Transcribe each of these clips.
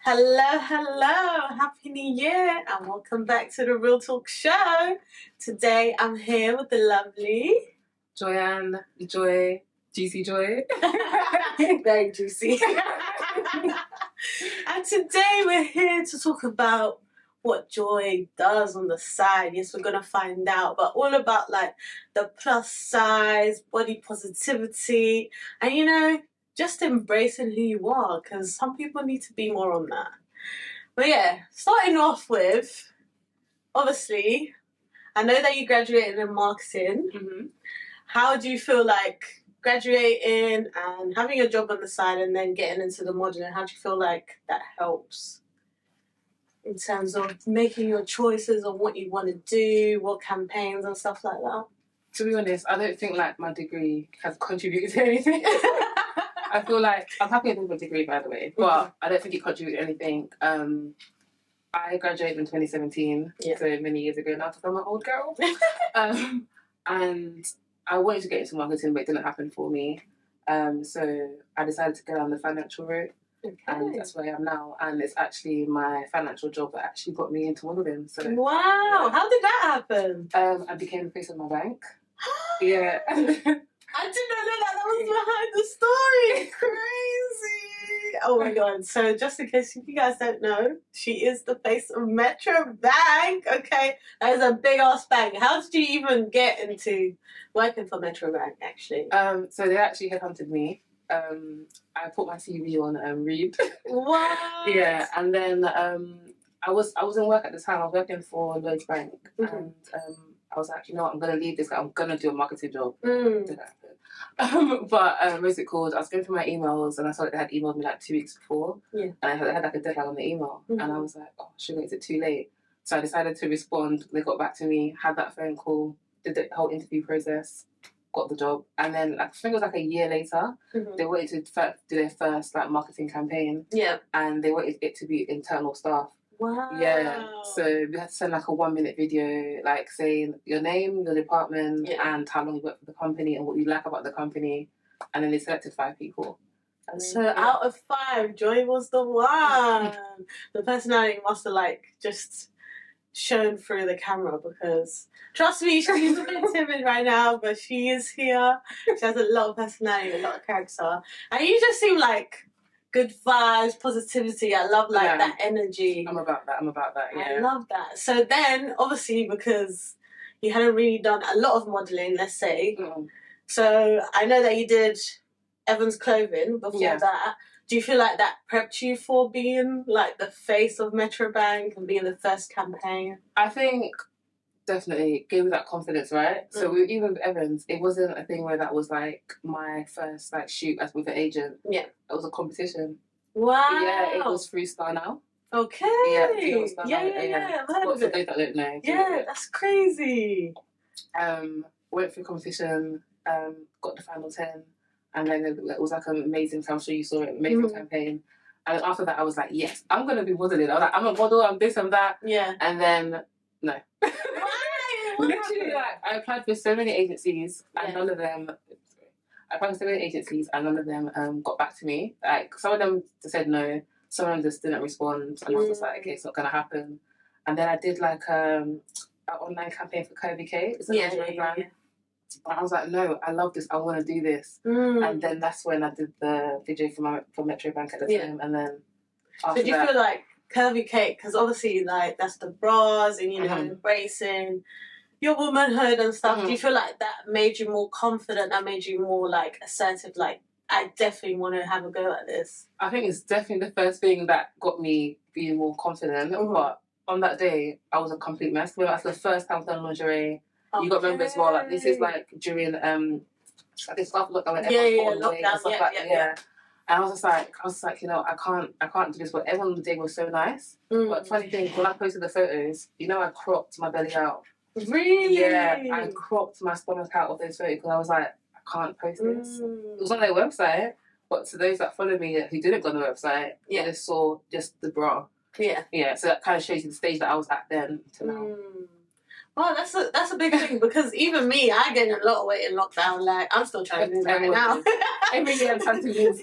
Hello, hello, Happy New Year, and welcome back to the Real Talk Show. Today I'm here with the lovely Joy-Ann, Joy, Juicy Joy. very juicy. And today we're here to talk about what Joy does on the side. Yes, we're gonna find out, but all about like the plus size, body positivity, and just embracing who you are, because some people need to be more on that. But yeah, starting off with, obviously, I know that you graduated in marketing. Mm-hmm. How do you feel like graduating and having a job on the side and then getting into the modeling? How do you feel like that helps in terms of making your choices on what you want to do, what campaigns and stuff like that? To be honest, I don't think like my degree has contributed to anything. I feel like I'm happy with my degree, by the way, but I don't think it contributed to anything. I graduated in 2017, so many years ago now, because I'm an old girl. And I wanted to get into marketing, but it didn't happen for me. So I decided to go down the financial route, and that's where I am now. And it's actually my financial job that actually got me into modeling. So wow, how did that happen? I became the face of my bank. Yeah. I did not know that was behind the story. Crazy. Oh my god. So just in case you guys don't know, she is the face of Metro Bank. Okay. That is a big ass bank. How did you even get into working for Metro Bank actually? So they actually headhunted me. I put my CV on Reed. What? Yeah, and then I was in work at the time. I was working for Lloyds Bank, and I was like, I'm gonna leave this. I'm gonna do a marketing job. Didn't happen. But what's it called? I was going through my emails, and I saw that they had emailed me like 2 weeks before. Yeah. And I had like a deadline on the email, and I was like, oh sugar, is it too late? So I decided to respond. They got back to me, had that phone call, did the whole interview process, got the job, and then I think it was like a year later, they wanted to do their first like marketing campaign. Yeah. And they wanted it to be internal staff. Wow. Yeah. So we had to send like a 1-minute video, like saying your name, your department, and how long you worked for the company and what you like about the company. And then they selected 5 people. So out of 5, Joy was the one. The personality must have like just shown through the camera, because trust me, she's a bit timid right now, but she is here. She has a lot of personality, a lot of character, and you just seem like good vibes, positivity. I love that energy. I'm about that. Yeah, I love that. So then, obviously, because you hadn't really done a lot of modeling, let's say. So I know that you did Evans Clothing before that. Do you feel like that prepped you for being like the face of Metro Bank and being the first campaign? I think definitely gave me that confidence, right? So even with Evans, it wasn't a thing where that was like my first like shoot as with an agent. Yeah. It was a competition. Wow. Yeah, it was Freestyle Now. Okay. Yeah. I've heard of it. For those that don't know. Yeah, that's crazy. Went through competition, got the final 10, and then it was like an amazing, I'm sure you saw it, amazing campaign. And after that, I was like, yes, I'm going to be modeling. I was like, I'm a model, I'm this and that. Yeah. And then, no. Literally, like, I applied for so many agencies, and none of them got back to me. Like, some of them said no, some of them just didn't respond, and I was just like, okay, it's not gonna happen. And then I did like an online campaign for Curvy K. It's a lingerie brand. And I was like, no, I love this. I want to do this. And then that's when I did the video for Metro Bank at the time, and then. So do you feel like Curvy Cake, because obviously like that's the bras and embracing your womanhood and stuff, do you feel like that made you more confident, that made you more like assertive, like I definitely want to have a go at this? I think it's definitely the first thing that got me being more confident, but on that day I was a complete mess. That's the first time I've done lingerie. You got to remember as well, like this is like during this stuff lockdown, lockdown and stuff and I was like, I can't do this. But everyone on the day was so nice. But funny thing, when I posted the photos, I cropped my belly out. Really? Yeah, I cropped my stomach out of those photos because I was like, I can't post this. It was on their website, but to those that follow me who didn't go on the website, they just saw just the bra. Yeah. Yeah, so that kind of shows you the stage that I was at then to now. Well, that's a big thing, because even me, I gained a lot of weight in lockdown. Like, I'm still trying to do that right now. Every day I'm trying to lose.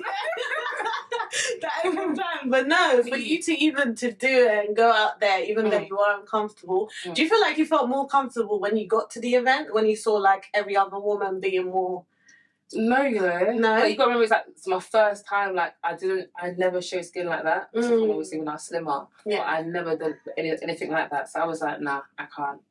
that even planned. But no, for you to even to do it and go out there, even though you are uncomfortable, do you feel like you felt more comfortable when you got to the event, when you saw like every other woman being more? No, you know. No. Like, you gotta remember, it's my first time. Like, I never showed skin like that. Except for obviously when I was slimmer. Yeah. But I never did anything like that. So I was like, nah, I can't.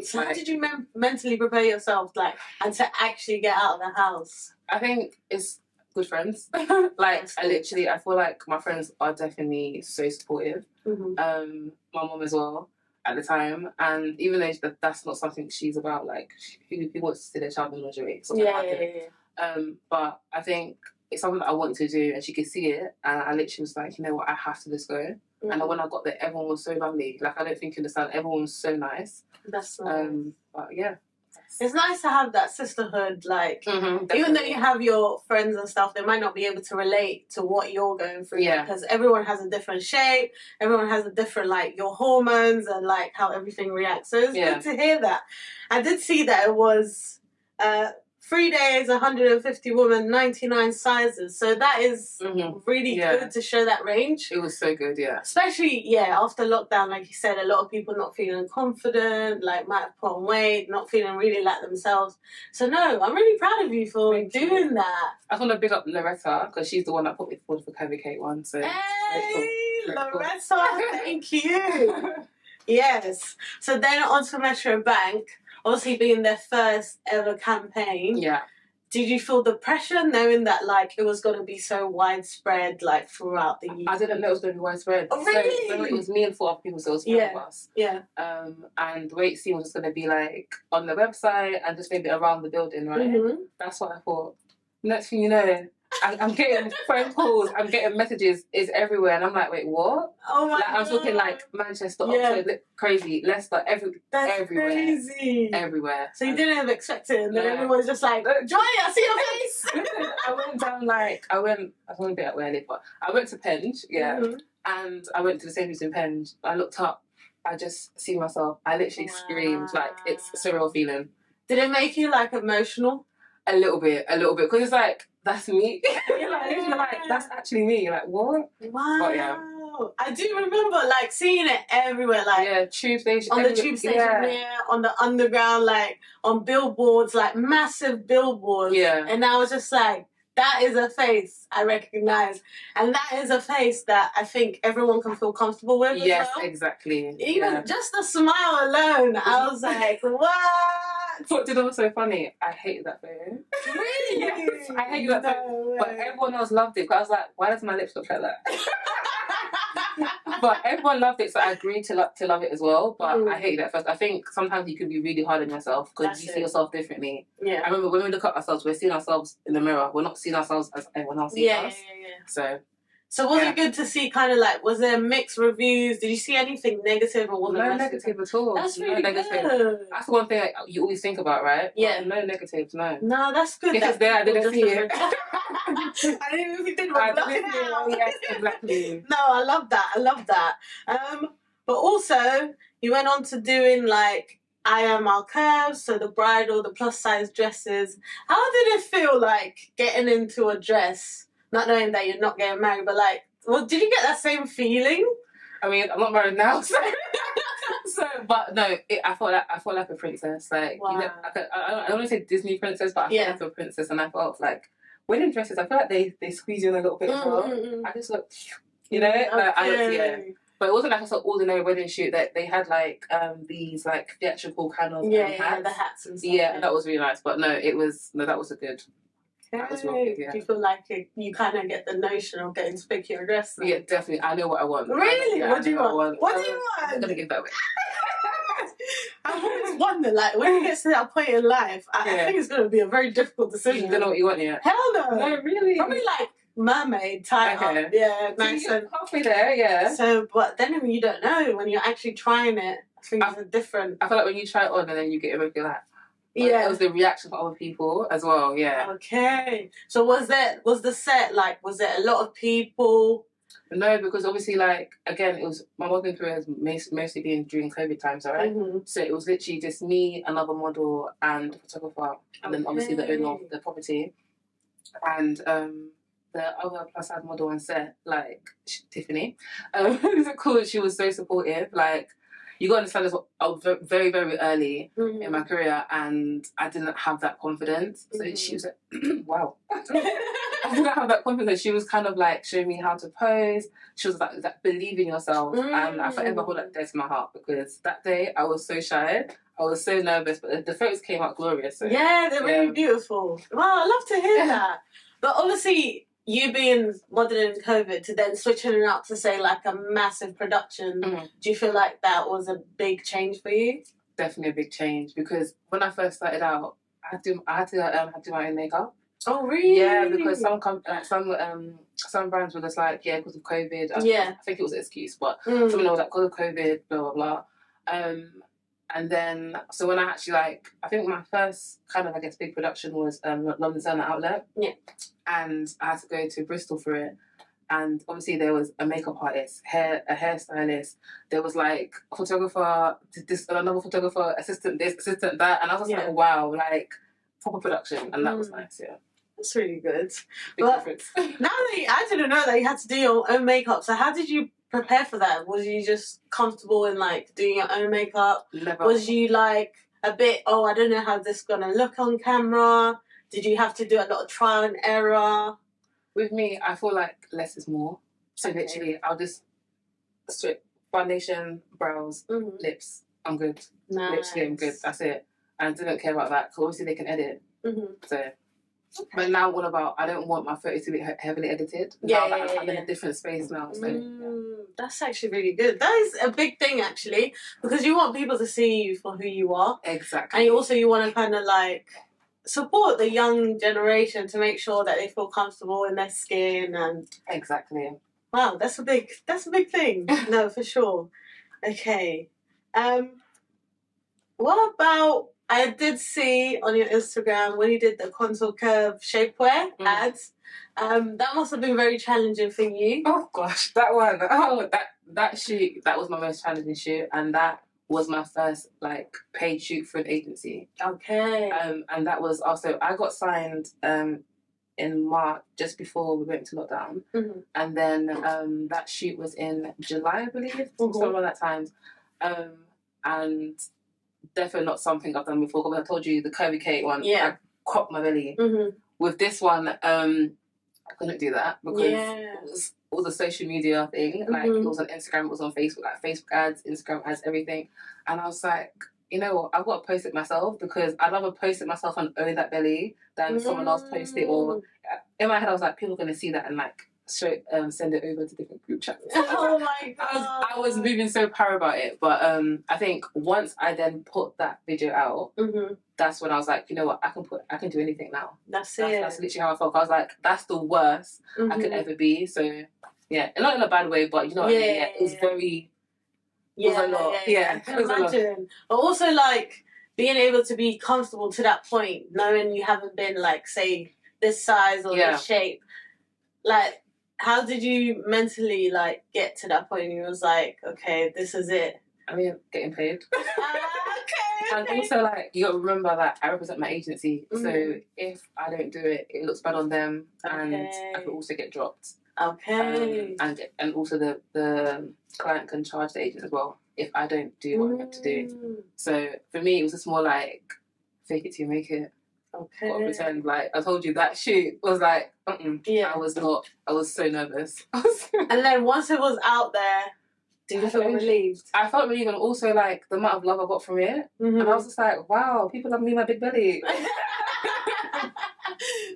So how did you mentally prepare yourself, like, and to actually get out of the house? I think it's good friends. Like, I feel like my friends are definitely so supportive. My mom as well at the time, and even though that's not something she's about, like, who wants to see their child in lingerie? Yeah. But I think it's something that I want to do, and she could see it, and I literally was like, you know what, I have to just go. And when I got there, everyone was so lovely. Like, I don't think you understand, everyone was so nice. That's nice. But yeah. It's nice to have that sisterhood, like, even though you have your friends and stuff, they might not be able to relate to what you're going through, because everyone has a different shape, everyone has a different, like, your hormones and, like, how everything reacts. So it's good to hear that. I did see that it was 3 days, 150 women, 99 sizes. So that is really good to show that range. It was so good, yeah. Especially, after lockdown, like you said, a lot of people not feeling confident, like might have put on weight, not feeling really like themselves. So no, I'm really proud of you for doing that. I want to big up Loretta, because she's the one that put me forward for Cavi Cake one. So hey, Loretta, thank you. Yes. So then on to Metro Bank. Obviously being their first ever campaign. Yeah. Did you feel the pressure knowing that, like, it was going to be so widespread, like, throughout the year? I didn't know it was going to be widespread. Oh, really? So it was me and 4 other people, so it was 5 of us. Yeah. And the way it seemed was just going to be, like, on the website and just maybe around the building, right? That's what I thought. Next thing you know, I'm getting phone calls, I'm getting messages, it's everywhere, and I'm like, wait, what? Oh my God. I'm talking like Manchester, Oxford, crazy, Leicester, everywhere. Crazy. Everywhere. So you didn't expect it, and then everyone's just like, Joy, I see your face. I went down, like, I was going to be at where I live, but I went to Penge, and I went to the Sainsbury's in Penge. I looked up, I just see myself, I literally screamed, like, it's a surreal feeling. Did it make you, like, emotional? A little bit, because it's like, that's me. You're like, that's actually me. You're like, what? Wow. But yeah. I do remember, like, seeing it everywhere, like, tube station, on the tube station, on the underground, like, on billboards, like, massive billboards. Yeah. And I was just like, that is a face I recognize, and that is a face that I think everyone can feel comfortable with. Yes, as well. Exactly. Even just the smile alone, I was like, what? What did was so funny? I hated that photo. Really? Yes, I hated that photo. But everyone else loved it. But I was like, why does my lips look like that? But everyone loved it, so I agreed to love it as well. But I hated that first. I think sometimes you can be really hard on yourself because you see yourself differently. Yeah. I remember when we look at ourselves, we're seeing ourselves in the mirror. We're not seeing ourselves as everyone else sees us. Yeah. So was it good to see, kind of like, was there mixed reviews? Did you see anything negative, or was no negative at all? That's really negative. Good. That's the one thing you always think about, right? Yeah. But no negatives, no. No, that's good. If it's there, I didn't see it. I didn't even think about it. Yes, exactly. No, I love that. But also, you went on to doing, like, I Am Our Curves, so the bridal, the plus size dresses. How did it feel, like, getting into a dress? Not knowing that you're not getting married, but, like, well, did you get that same feeling? I mean, I'm not married now, so but no, I felt like a princess. Like, wow. You know, I don't want to say Disney princess, but I felt like a princess, and I felt like wedding dresses. I feel like they squeeze you in a little bit as well. I just looked, you know, okay. But it wasn't like a sort of ordinary wedding shoot. That they had like these like theatrical kind of hats. The hats and stuff. Yeah, that was really nice. But no, that was a good. That was real good, Do you feel like you kind of get the notion of getting to pick your dress? Yeah, definitely. I know what I want. Really? What do you want? What do you want? I'm gonna give that away. I've always wondered, like, when you get to that point in life, I think it's going to be a very difficult decision. You don't know what you want yet? Hell no. No, really? Probably like mermaid type. Okay. Yeah, nice. So halfway there, yeah. So, but then when you don't know, when you're actually trying it, things are different. I feel like when you try it on and then you get it, you're like, it was the reaction from other people as well, yeah. Okay. So was the set, like, was there a lot of people? No, because obviously, like, again, it was my modelling career has mostly been during COVID times, all right? So it was literally just me, another model, and a photographer, and then obviously the owner of the property. And the other plus size model on set, like Tiffany, cool. She was so supportive. Like, you got to understand this. I was very, very early in my career, and I didn't have that confidence. So she was like, "Wow." I didn't have that confidence. She was kind of like showing me how to pose. She was like believe in yourself, and I forever hold that dear to my heart, because that day I was so shy. I was so nervous, but the photos came out glorious. So, yeah, they're really beautiful. Wow, I love to hear that. But obviously, you being modelling in COVID to then switching it up to say like a massive production, do you feel like that was a big change for you? Definitely a big change, because when I first started out, I had to do my own makeup. Oh really? Yeah, because some brands were just like, yeah, because of COVID. I think it was an excuse, but someone was like, because of COVID, blah blah blah. And then, so when I actually I think my first kind of, I guess, big production was London Center Outlet. Yeah. And I had to go to Bristol for it. And obviously there was a makeup artist, a hairstylist. There was like a photographer, another photographer, assistant this, assistant that. And I was just like, wow, like proper production. And that was nice, yeah. That's really good. Big difference. Now that I didn't know that you had to do your own makeup. So how did you prepare for that? Was you just comfortable in like doing your own makeup? Never. Was you like a bit, oh, I don't know how this is gonna look on camera? Did you have to do a lot of trial and error? With me, I feel like less is more. So literally, I'll just strip foundation, brows, lips. I'm good. Nice. Literally, I'm good. That's it. And I didn't care about that, because obviously they can edit. So. Okay. But now, what about, I don't want my photos to be heavily edited. Now that I'm in a different space now. So, That's actually really good. That is a big thing, actually, because you want people to see you for who you are. Exactly. And you want to kind of like support the young generation to make sure that they feel comfortable in their skin and. Exactly. Wow, that's a big thing. No, for sure. Okay. What about? I did see on your Instagram when you did the contour curve shapewear ads. That must have been very challenging for you. Oh gosh, that one. Oh, that shoot. That was my most challenging shoot, and that was my first like paid shoot for an agency. Okay. And that was also, I got signed in March, just before we went to lockdown, and then that shoot was in July, I believe, somewhere around that time, and. Definitely not something I've done before. Because I told you the curvy cake one, I cropped my belly. With this one, I couldn't do that because it was a social media thing. Like it was on Instagram, it was on Facebook, like Facebook ads, Instagram ads, everything. And I was like, you know what? I've got to post it myself, because I'd rather post it myself and own that belly than someone else post it. Or in my head, I was like, people are gonna see that and like send it over to different group chats. Oh my god! I was moving so power about it, but I think once I then put that video out, that's when I was like, you know what, I can do anything now. That's literally how I felt. I was like, that's the worst I could ever be. So yeah, and not in a bad way, but you know what I mean. Yeah, it was very. It was a lot. Yeah, I can imagine. But also like being able to be comfortable to that point, knowing you haven't been like say this size or this shape, like. How did you mentally like get to that point? You was like, okay, this is it. I mean, getting paid. Okay. And also, like, you got to remember that I represent my agency, so if I don't do it, it looks bad on them, and I could also get dropped. Okay. And also the client can charge the agent as well if I don't do what I'm meant to do. So for me, it was just more like fake it till you make it. Okay. Got to pretend. Like I told you, that shoot was like, I was not. I was so nervous. And then once it was out there, did you feel relieved? I felt relieved, and also like the amount of love I got from it, and I was just like, wow, people love me, my big belly.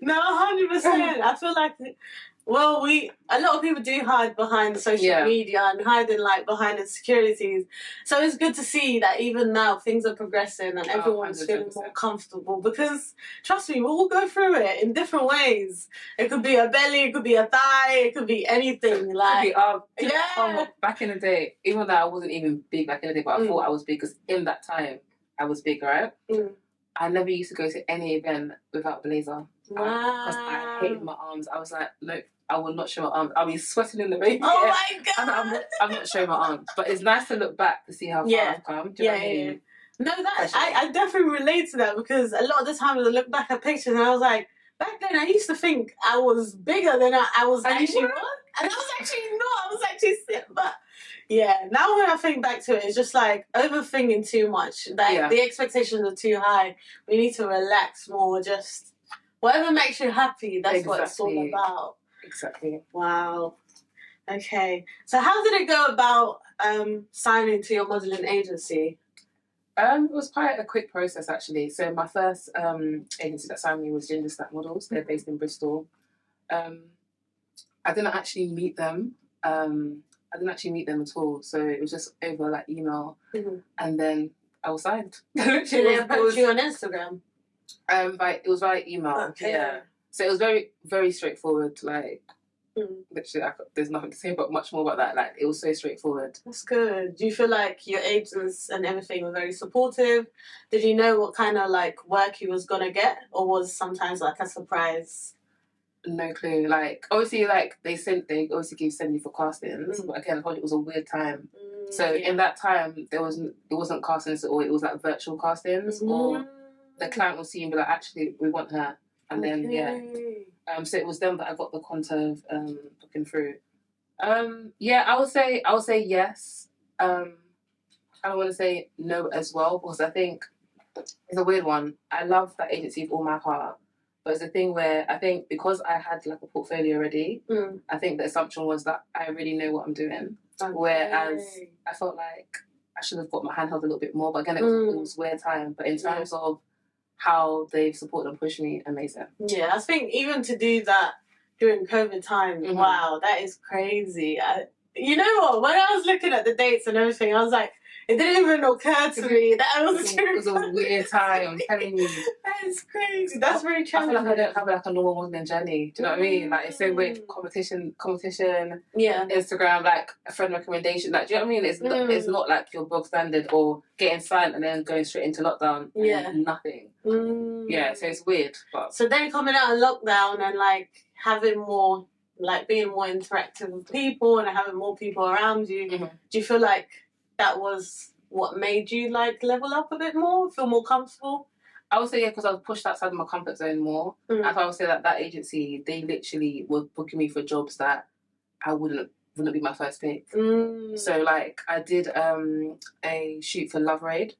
No, 100%. I feel like. Well, a lot of people do hide behind social media and hiding like behind insecurities. So it's good to see that even now things are progressing and everyone's feeling more comfortable, because trust me, we'll all go through it in different ways. It could be a belly, it could be a thigh, it could be anything. Like back in the day, even though I wasn't even big back in the day, but I thought I was big because in that time I was big, right? I never used to go to any event without a blazer. Because I hated my arms. I was like, no, I will not show my arms. I'll be sweating in the rain. Oh my god! I'm not showing my arms. But it's nice to look back to see how far I've come. Do you know what I mean? No, I definitely relate to that, because a lot of the time I look back at pictures and I was like, back then I used to think I was bigger than I was And you actually were? was. And I was actually not. I was actually but yeah, now when I think back to it, it's just like overthinking too much. Like the expectations are too high. We need to relax more. Just whatever makes you happy, that's what it's all about. Exactly. Wow. Okay. So how did it go about signing to your modelling agency? It was quite a quick process actually. So my first agency that signed me was Dissecting Models. They're based in Bristol. I didn't actually meet them. I didn't actually meet them at all. So it was just over like email, and then I was signed. Did they approach you on Instagram? It was via email. Okay. Yeah. So it was very, very straightforward. Like, literally, there's nothing to say about much more about that. Like, it was so straightforward. That's good. Do you feel like your agents and everything were very supportive? Did you know what kind of like work you was gonna get, or was sometimes like a surprise? No clue. Like, obviously, like they obviously send you for castings, but again, I thought it was a weird time. So in that time, it wasn't castings at all. It was like virtual castings, or the client will see you and be like, actually, we want her, and then so it was them that I got the content looking through. I would say yes. I don't want to say no as well, because I think it's a weird one. I love that agency with all my heart. But it's a thing where I think because I had like a portfolio already, I think the assumption was that I really know what I'm doing. Okay. Whereas I felt like I should have got my hand held a little bit more. But again, it was weird time. But in terms of how they've supported and pushed me, amazing. Yeah, I think even to do that during COVID time, wow, that is crazy. You know what? When I was looking at the dates and everything, I was like, it didn't even occur to me that I was It was a weird time, I'm telling you. That is crazy. That's very challenging. I feel like I don't have like a normal modelling journey. Do you know what I mean? Like, it's so weird. Competition. Instagram, like a friend recommendation. Like, do you know what I mean? It's not like your bog standard or getting signed and then going straight into lockdown. And nothing. Yeah, so it's weird. But so then coming out of lockdown and like having more, like being more interactive with people and having more people around you, do you feel like that was what made you like level up a bit more, feel more comfortable? I would say because I was pushed outside of my comfort zone more. And I would say that agency, they literally were booking me for jobs that I wouldn't be my first pick. So like I did a shoot for Love Raid,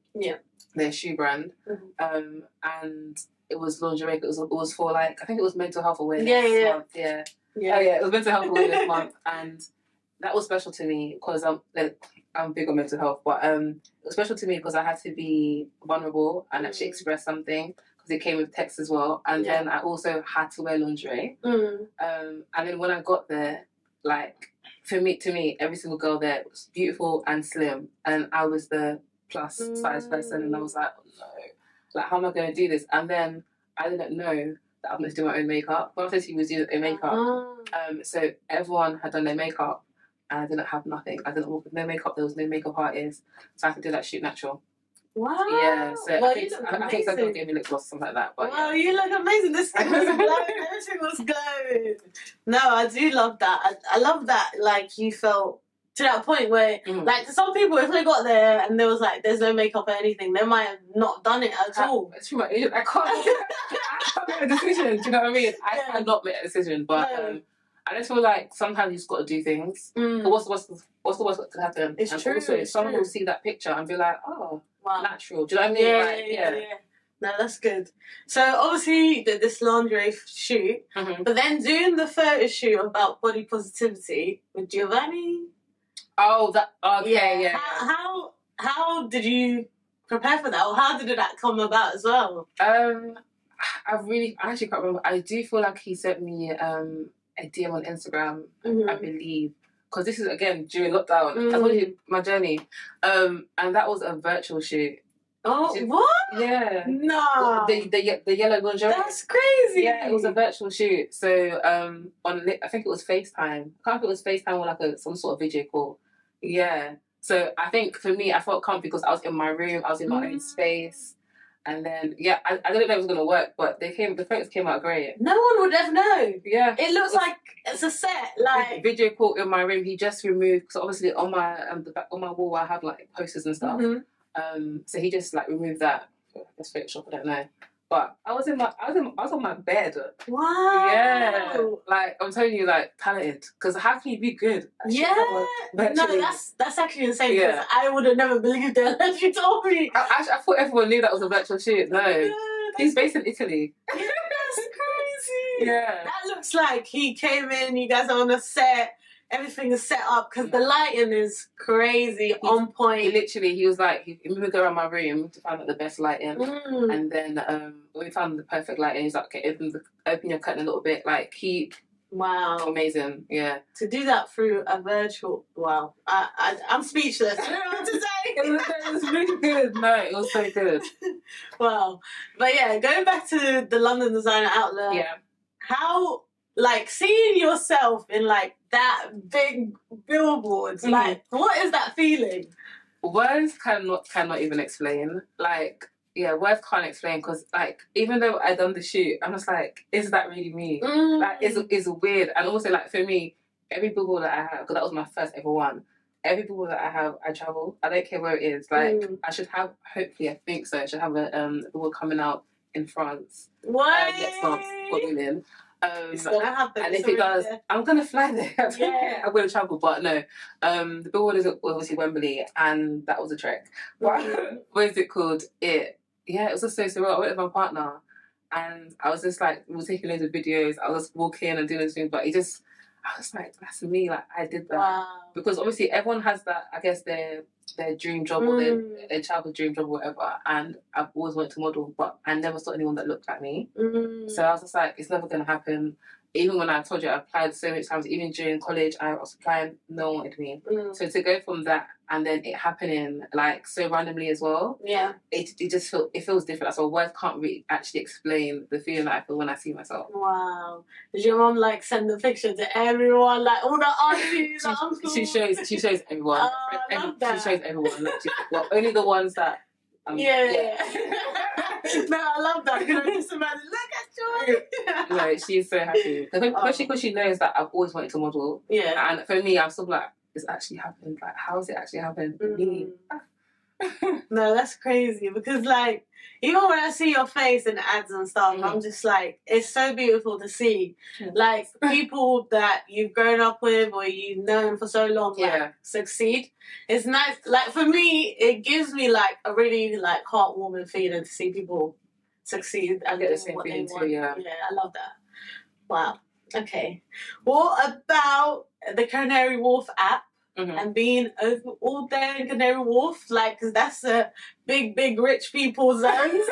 their shoe brand, and it was lingerie. It was for like, I think it was mental health awareness month. It was mental health awareness month, and that was special to me because I'm big on mental health, but it was special to me because I had to be vulnerable and actually express something, because it came with text as well, and then I also had to wear lingerie. And then when I got there, like to me, every single girl there was beautiful and slim, and I was the plus size person, and I was like, oh, no, like how am I going to do this? And then I didn't know that I'm going to do my own makeup. Well, obviously, was doing their makeup, so everyone had done their makeup. And I didn't have nothing. I didn't walk with no makeup. There was no makeup artist, so I had to do that shoot natural. Wow. Yeah. So I think someone gave me lip gloss, something like that. But wow, you look amazing. This thing was glowing. Everything was glowing. No, I do love that. I love that. Like you felt to that point where, like, some people, if they got there and there was like, there's no makeup or anything, they might have not done it at all. It's too much. I can't make a decision. Do you know what I mean? I cannot make a decision, but. I just feel like sometimes you just got to do things. But what's the worst that could happen? It's and true. Also, someone will see that picture and be like, "Oh, wow, natural." Do you know what I mean? Yeah. No, that's good. So obviously you did this lingerie shoot, but then doing the photo shoot about body positivity with Giovanni. Oh, that. Okay, yeah. How did you prepare for that, or how did that come about as well? I actually can't remember. I do feel like he sent me a DM on Instagram, I believe, because this is again during lockdown. I told you my journey, and that was a virtual shoot. Oh, what? Yeah. No. The yellow lingerie. That's crazy. Yeah, it was a virtual shoot. So I think it was FaceTime. I can't remember if it was FaceTime or like some sort of video call. Yeah. So I think for me, I felt comfy because I was in my room, I was in my own space. And then, I didn't know it was going to work, but the photos came out great. No one would ever know. Yeah. It looks like it's a set, like... Video call in my room, he just removed, because obviously on my wall I have like posters and stuff. So he just like removed that. Let's Photoshop, I don't know. But I was on my bed. Wow. Yeah, like I'm telling you, like talented. Because how can you be good? Yeah, no, that's actually insane. Because I would have never believed it unless you told me. I thought everyone knew that was a virtual shoot. No, he's based in Italy. Yeah, that's crazy. Yeah, that looks like he came in. You guys are on a set. Everything is set up because the lighting is crazy, on point. He was like, he made me go around my room to find out the best lighting, and then when we found the perfect lighting, he's like, okay, open your curtain a little bit, like wow, amazing, yeah. To do that through a virtual, wow, I'm speechless. I don't know what to say. It was really good. No, it was so good. Wow, but yeah, going back to the London Designer Outlet. Yeah, how, like, seeing yourself in like that big billboards, like, what is that feeling? Words cannot even explain. Like, yeah, words can't explain, because like, even though I done the shoot, I'm just like, is that really me? Like, it's weird. And also, like, for me, every billboard that I have, because that was my first ever one, every billboard that I have, I travel. I don't care where it is. Like, I should have, hopefully, I think so, I should have a billboard coming out in France. What? Next month, God willing. It's gonna happen. And if it does, I'm gonna fly there. I don't care. I'm gonna travel, but no. The billboard is obviously Wembley, and that was a trek. But what is it called? It was just so surreal. I went with my partner, and I was just like, we were taking loads of videos. I was walking and doing those things, but I was like, that's me. Like, I did that. Wow. Because obviously everyone has that, I guess, their dream job or their childhood dream job or whatever. And I've always wanted to model, but I never saw anyone that looked like me. So I was just like, it's never going to happen. Even when I told you I applied so many times, even during college, I was applying, no one wanted me. So to go from that and then it happening like so randomly as well, it just feels different. So words can't really actually explain the feeling that I feel when I see myself. Wow. Did your mom like send the picture to everyone, like all the aunties, the uncles? She shows everyone. I love that. She shows everyone. Well, only the ones that. Yeah. No, I love that. You know, just imagine, look at Joy. No, she's so happy. Especially because she knows that I've always wanted to model. Yeah. And for me, I'm still like, it's actually happened. Like, how has it actually happened? Me. No, that's crazy, because like, even when I see your face in ads and stuff, I'm just like, it's so beautiful to see. Like, people that you've grown up with or you've known for so long, like, succeed. It's nice. Like, for me, it gives me like a really like heartwarming feeling to see people succeed. I get the same feeling too, yeah. Yeah, I love that. Wow. Okay. What about the Canary Wharf app? And being over all day in Canary Wharf, like, cause that's a big rich people zone.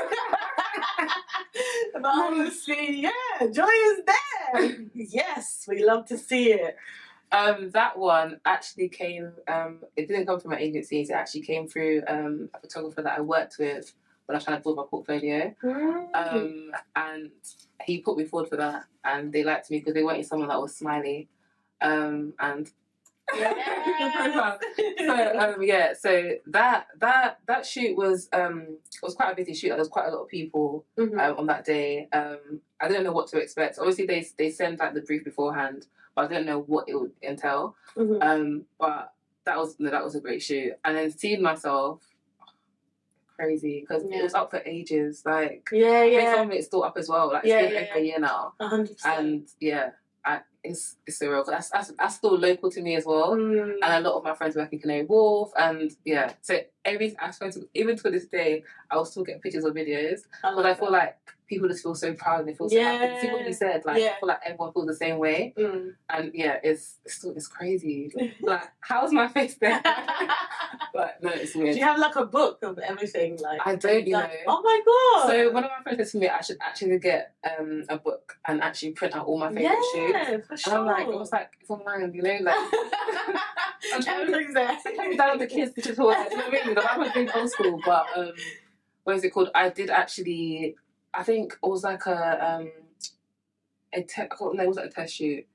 But obviously, yeah, Joy is there. Yes, we love to see it. That one actually came. It didn't come from my agencies. It actually came through a photographer that I worked with when I was trying to build my portfolio. And he put me forward for that, and they liked me because they wanted someone that was smiley, and. So that shoot was quite a busy shoot. There was quite a lot of people on that day. I didn't know what to expect. Obviously they send like the brief beforehand, but I didn't know what it would entail. But that was a great shoot. And then seeing myself, crazy, because it was up for ages. Like, I think some of it's still up as well. Like, it's been over a year now. 100%. And it's surreal. That's still local to me as well. And a lot of my friends work in Canary Wharf, and so even to this day, I will still get pictures or videos, because I feel like people just feel so proud and they feel so happy. See what you said, like, I feel like everyone feels the same way. And it's crazy. Like, how's my face there? But no, it's weird. Do you have like a book of everything? Like, I don't, Oh my god! So one of my friends said to me, I should actually get a book and actually print out all my favourite shoots. For sure. And I'm like, it was like, it's online, like. Everything's there. I'm down with the kids to tutorial. You know what I mean? Like, I'm being old school, but what is it called? I did actually. I think it was like I can't remember, it was like a test shoot. It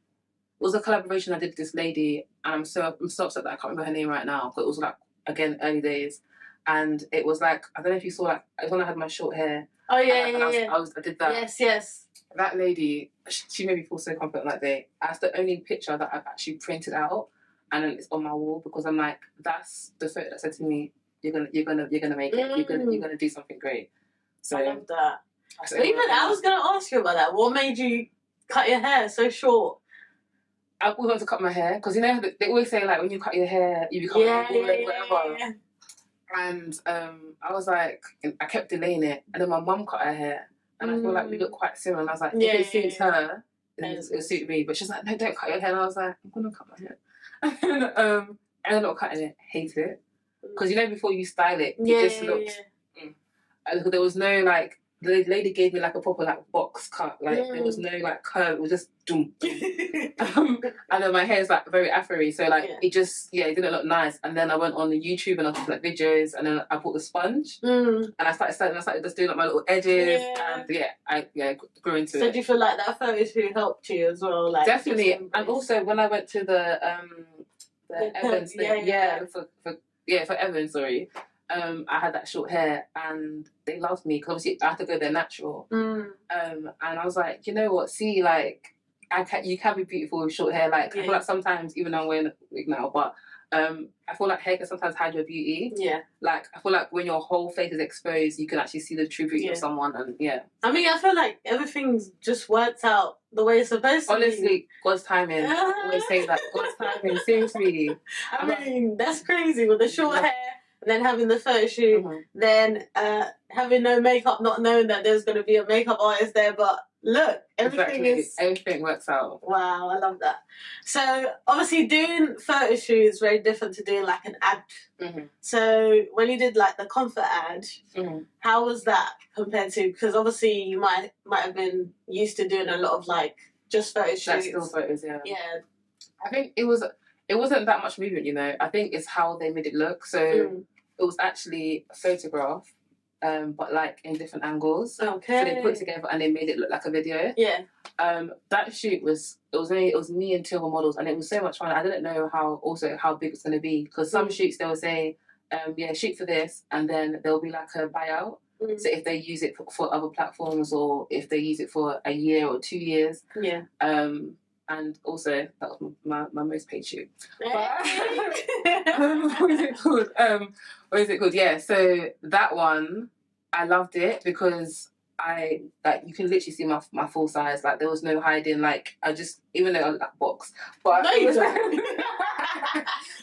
was a collaboration I did with this lady, and I'm so upset that I can't remember her name right now, because it was like, again, early days. And it was like, I don't know if you saw, like, it was when I had my short hair. Oh, yeah, I did that. Yes. That lady, she made me feel so confident that day. That's the only picture that I've actually printed out, and then it's on my wall, because I'm like, that's the photo that said to me, you're gonna make it. You're gonna do something great. So I love that. Even I was going to ask you about that. What made you cut your hair so short? I always wanted to cut my hair because, you know, they always say, like, when you cut your hair, you become a woman, whatever. Yeah. And I was like, I kept delaying it. And then my mum cut her hair. And I feel like we look quite similar. And I was like, if it suits her, then it'll suit me. But she's like, no, don't cut your hair. And I was like, I'm going to cut my hair. And I ended up cutting it. Hate it. Because, you know, before you style it, it just looks... There was no, like... The lady gave me like a proper like box cut, like there was no like curve, it was just doom. And then my hair is like very afro-y, so like it just it didn't look nice. And then I went on YouTube and I took like videos, and then I bought the sponge and I started just doing like my little edges and I grew into it. So do you feel like that photo shoot helped you as well? Like definitely, and also when I went to the Evans for Evans, sorry. I had that short hair and they loved me because obviously I had to go there natural. And I was like, you know what? See, like, you can be beautiful with short hair. Like, I feel like sometimes, even though I'm wearing a wig now, but I feel like hair can sometimes hide your beauty. Yeah. Like, I feel like when your whole face is exposed, you can actually see the true beauty of someone. And I mean, I feel like everything's just worked out the way it's supposed to. Honestly, God's timing. I always say that. God's timing. Seriously. I mean, that's crazy with the short hair. And then having the photo shoot, then having no makeup, not knowing that there's going to be a makeup artist there. But look, everything works out. Wow, I love that. So obviously doing photo shoots is very different to doing like an ad. So when you did like the comfort ad, how was that compared to? Because obviously you might have been used to doing a lot of like just photo shoots. Like still photos, yeah. I think it wasn't that much movement, you know. I think it's how they made it look. So it was actually a photograph, but like in different angles. Okay. So they put it together and they made it look like a video. Yeah. That shoot was me and two other models, and it was so much fun. I didn't know how big it's gonna be, because some shoots they will say, shoot for this, and then there'll be like a buyout. So if they use it for other platforms, or if they use it for a year or 2 years. Yeah. And also, that was my most paid shoot. What is it called? Yeah, so that one, I loved it because you can literally see my full size. Like, there was no hiding. Like, even though I was that box. But no, you don't.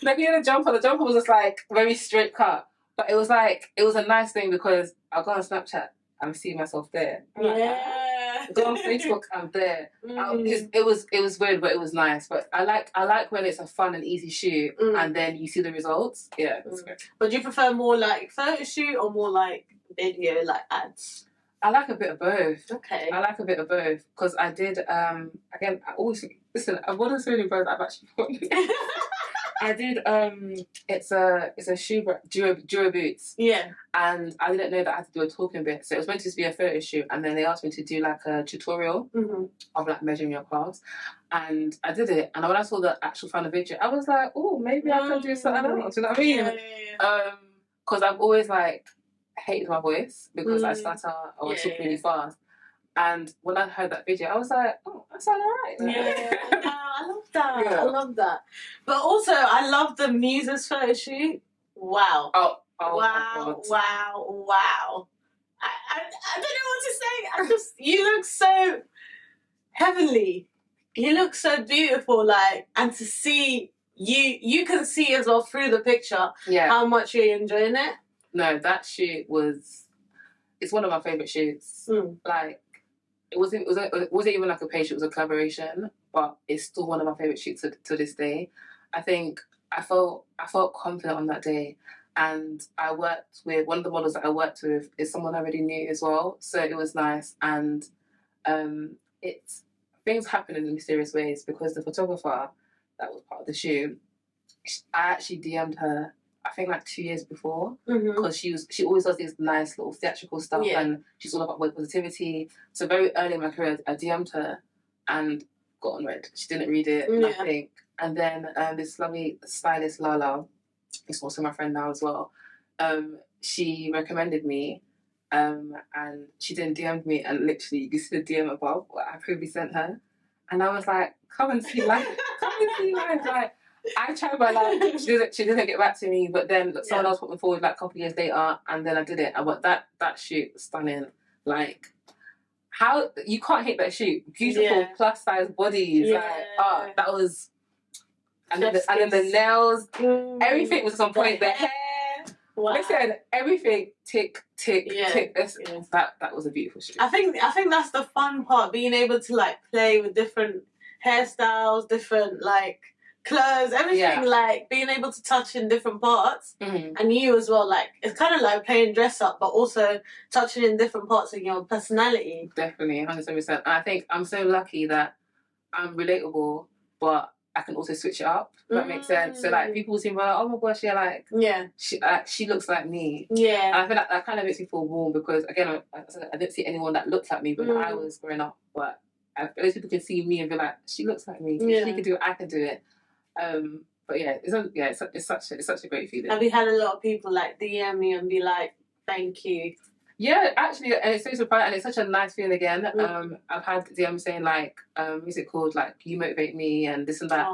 Like, you know, the jumper was just like very straight cut. But it was a nice thing because I'll go on Snapchat and see myself there. Go on Facebook, I'm there. It was weird, but it was nice. But I like when it's a fun and easy shoot, and then you see the results. Yeah, it's great. But do you prefer more like photo shoot or more like video, like ads? I like a bit of both. Okay. I like a bit of both because I did. Again, I always listen. I wasn't so many brands I've actually bought. I did. It's a shoe Dura boots. Yeah. And I didn't know that I had to do a talking bit, so it was meant to be a photo shoot, and then they asked me to do like a tutorial of like measuring your calves, and I did it. And when I saw the actual final video, I was like, oh, maybe I can do something else. You know what I mean? Because I've always like hated my voice because I stutter or talk really fast. And when I heard that video, I was like, oh, that sounds alright. Yeah, I love that. Yeah. I love that. But also, I love the Muses photo shoot. Wow. Oh wow. I don't know what to say. You look so heavenly. You look so beautiful. Like, and to see, you can see as well through the picture how much you're enjoying it. No, that shoot it's one of my favourite shoots. Like, it wasn't even like a page, it was a collaboration, but it's still one of my favourite shoots to this day. I think I felt confident on that day, and I worked with one of the models that I worked with is someone I already knew as well, so it was nice. And things happen in mysterious ways because the photographer that was part of the shoot, I actually DM'd her I think like 2 years before, because she always does these nice little theatrical stuff, and she's all about weight positivity. So very early in my career, I DM'd her and got unread. She didn't read it, nothing. And then this lovely stylist Lala, who's also my friend now as well, she recommended me, and she then DM'd me, and literally you can see the DM above what I previously sent her, and I was like, come and see life, like. I tried my life. She didn't get back to me, but then someone else put me forward like a couple of years later, and then I did it. But that shoot was stunning. Like, how you can't hate that shoot. Beautiful plus size bodies. Like, that was. And then the nails, everything was on point. The hair. Wow. Listen, everything tick. That was a beautiful shoot. I think that's the fun part, being able to like play with different hairstyles, different like clothes, everything, like being able to touch in different parts, and you as well. Like it's kind of like playing dress up, but also touching in different parts of your personality. Definitely, 100%. I think I'm so lucky that I'm relatable, but I can also switch it up. If that makes sense. So like people seem like, oh my gosh, she looks like me. Yeah. And I feel like that kind of makes me feel warm, because again, I didn't see anyone that looked like me when I was growing up, but at least people can see me and be like, she looks like me. If she can do it, I can do it. But yeah, it's such a great feeling. Have you had a lot of people like DM me and be like, thank you? Yeah, actually, and it's so surprising, and it's such a nice feeling again. I've had DMs saying like, what's it called, like, you motivate me and this and that.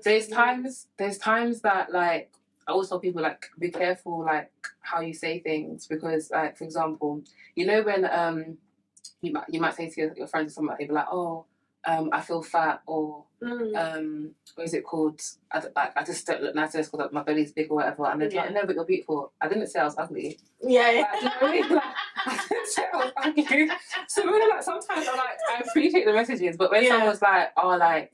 There's times that like I always tell people like, be careful like how you say things, because like, for example, you know when you might say to your friends or something, they'll be like, oh, I feel fat, or what is it called? I just don't look nice because like, my belly's big or whatever, and they're like, no, but you're beautiful. I didn't say I was ugly. Yeah. Like, do you know what I mean? Like, I didn't say I was ugly. So really, like, sometimes I appreciate the messages, but when someone's like, oh, like,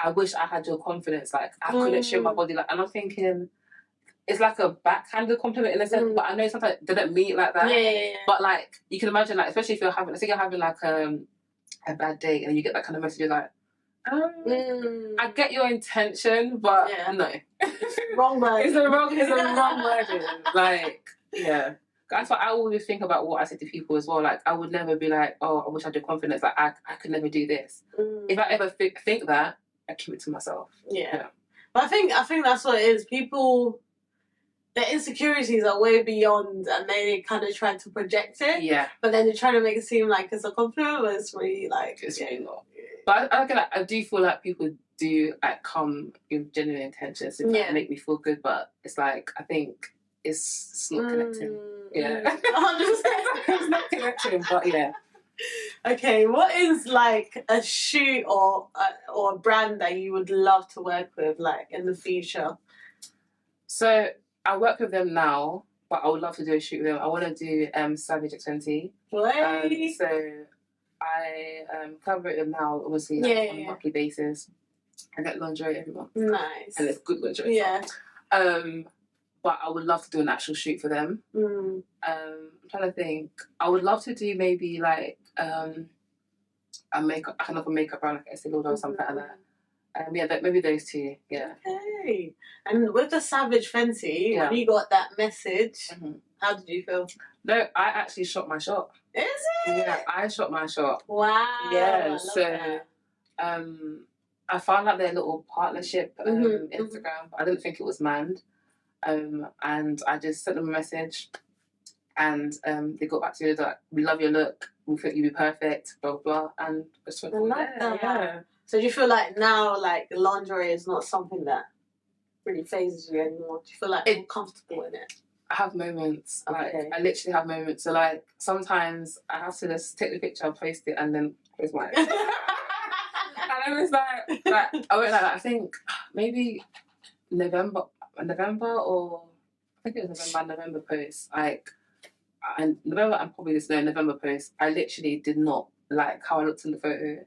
I wish I had your confidence, like I couldn't show my body, like, and I'm thinking, it's like a backhanded compliment in a sense, but I know sometimes they don't mean it like that. Yeah. But like, you can imagine, like, especially if you're having, let's say you're having like a bad day and you get that kind of message, you're like, I get your intention, but no. Wrong word. It's a wrong word. Like, yeah. That's why I always think about what I say to people as well. Like, I would never be like, oh, I wish I had your confidence. Like, I could never do this. If I ever think that, I keep it to myself. Yeah. But I think that's what it is. People, their insecurities are way beyond, and they kind of try to project it. Yeah. But then they're trying to make it seem like it's a compliment, but it's really like... It's really not. But I do feel like people do like come with genuine intentions to like, make me feel good, but it's like, I think it's not connecting. Yeah. 100%. It's not connecting, but yeah. Okay, what is like a shoot or a brand that you would love to work with, like in the future? So I work with them now, but I would love to do a shoot with them. I want to do Savage X20. So I collaborate with them now, obviously, like, on a monthly basis. I get lingerie every month. Nice. And it's good lingerie. Yeah. But I would love to do an actual shoot for them. I'm trying to think. I would love to do maybe like a makeup brand, like Estee Lauder or something like that. Maybe those two. Yeah. Okay. And with the Savage Fenty, when you got that message, how did you feel? No, I actually shot my shot. Is it? Yeah, I shot my shot. Wow. Yeah. So, I found out their little partnership Instagram. I didn't think it was manned. And I just sent them a message, and they got back to me like, we love your look, we think you'd be perfect, blah blah, and just went from there. Yeah. So do you feel like now, like, lingerie is not something that really phases you anymore? Do you feel like you're comfortable in it? I have moments. Like, I literally have moments. So like, sometimes I have to just take the picture and post it and then close my eyes. And I was like I went like that, I think maybe November, or I think it was November post. Like, and November and probably this November post, I literally did not like how I looked in the photo,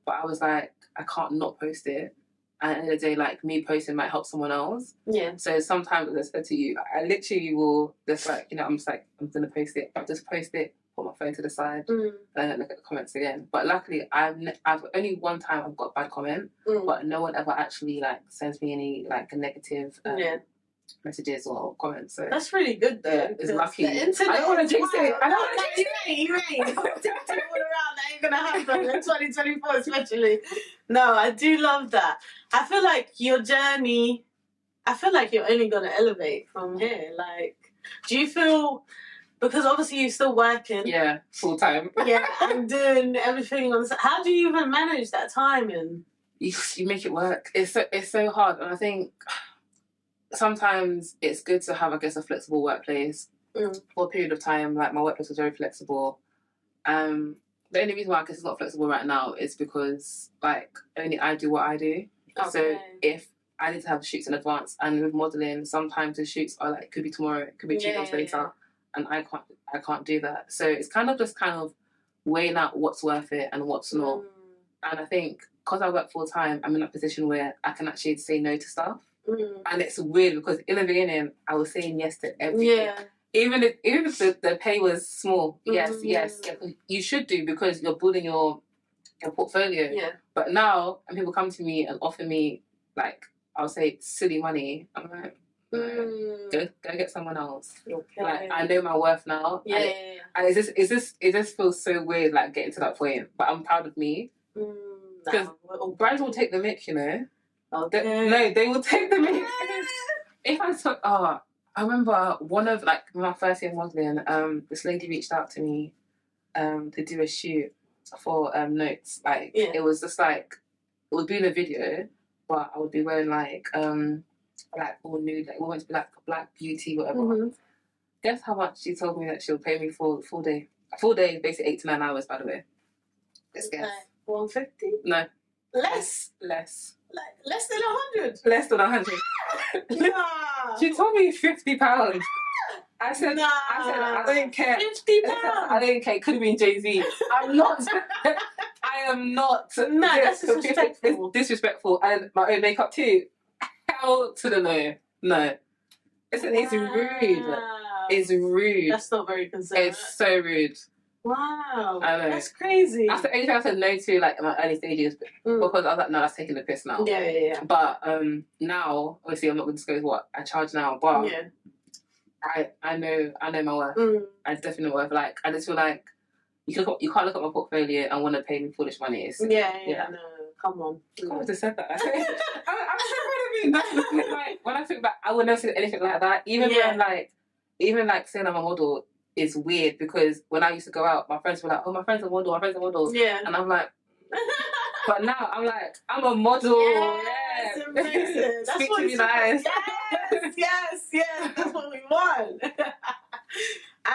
but I was like, I can't not post it. And at the end of the day, like, me posting might help someone else. Yeah. So sometimes, as I said to you, I literally will just like, you know, I'm just like, I'm gonna post it. I'll just post it, put my phone to the side, and then look at the comments again. But luckily, I've only one time I've got a bad comment, but no one ever actually like sends me any like negative messages or comments. So that's really good though. Yeah, it's lucky. I don't want to jinx it. I don't want to jinx it. You ain't. All around, that ain't gonna happen in 2024, especially. No, I do love that. I feel like your journey, I feel like you're only gonna elevate from here. Like, do you feel, because obviously you're still working. Yeah, full time. Yeah, and doing everything on the side. How do you even manage that time? And you make it work. It's so hard, and I think sometimes it's good to have, I guess, a flexible workplace for a period of time. Like, my workplace was very flexible, The only reason why I guess it's not flexible right now is because like only I do what I do. Okay. So if I need to have shoots in advance, and with modelling, sometimes the shoots are like could be tomorrow, it could be 2 days later, and I can't do that. So it's kind of weighing out what's worth it and what's not. And I think because I work full time, I'm in a position where I can actually say no to stuff. And it's weird because in the beginning I was saying yes to everything. Yeah. Even if the pay was small, yes, you should do because you're building your portfolio. Yeah. But now, when people come to me and offer me like, I'll say silly money, I'm like, go get someone else. Okay. Like I know my worth now. Yeah. And it just feels so weird like getting to that point. But I'm proud of me because brands will take the mick, you know. Okay. They will take the mick. If I took I remember one of like my first year modelling, this lady reached out to me to do a shoot for notes. Like it was just like it would be in a video, but I would be wearing like all nude, like we went to be like black beauty, whatever. Mm-hmm. Guess how much she told me that she'll pay me for full day? A full day, basically 8 to 9 hours, by the way. Let's guess. 150? No. Less. Like less than 100. Less than 100. Nah. She told me £50. I said, I don't care. £50. I don't care. It could have been Jay-Z. I'm not. I am not. No, that's disrespectful. It's disrespectful. And my own makeup too. Hell to the no. No. It's rude. It's rude. That's not very considerate. It's so rude. Wow. I know. That's crazy. That's the only thing I said no to like in my early stages because I was like, no, that's taking the piss now. Yeah. But now, obviously, I'm not going to disclose what I charge now, but I know my worth. I definitely know my worth. Like, I just feel like you can't look at my portfolio and want to pay me foolish money. It's, no, come on. I would have said that. I'm so proud of you. That's like, when I think back, I would never say anything like that. Even when saying I'm a model is weird because when I used to go out, my friends were like, oh, my friend's a model. Yeah. And I'm like, but now I'm like, I'm a model. Yes, amazing. That's Speak what to me nice. Yes. That's what we want.